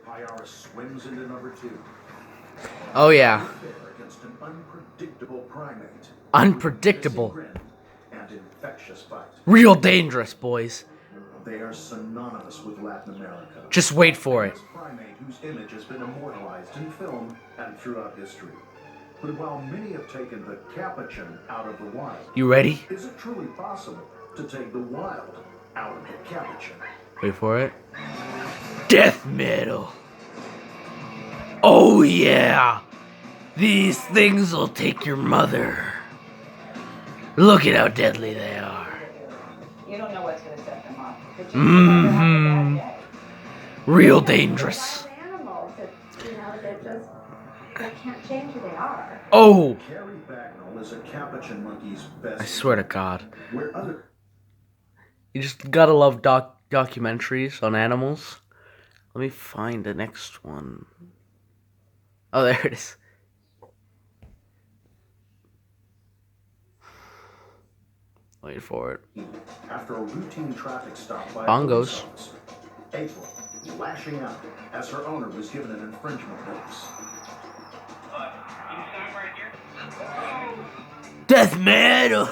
Pyara swims into number 2. Oh yeah. Against an unpredictable primate. Unpredictable. And infectious fight. Real dangerous, boys. They are synonymous with Latin America. Just wait for it. This primate whose image has been immortalized in film and throughout history. But while many have taken the capuchin out of the wild, You ready? is it truly possible to take the wild out of the capuchin? Wait for it. Death metal. Oh yeah. These things will take your mother. Look at how deadly they are. You don't know what's going to set them off. Real dangerous. Animals, they can't change who they are. Oh. Carrie Bagnall is a capuchin monkey's best. I swear to God. Where other You just gotta love documentaries on animals. Let me find the next one. Oh, there it is. Wait for it. after a routine traffic stop by Bongos. April lashing out as her owner was given an infringement notice. Death metal.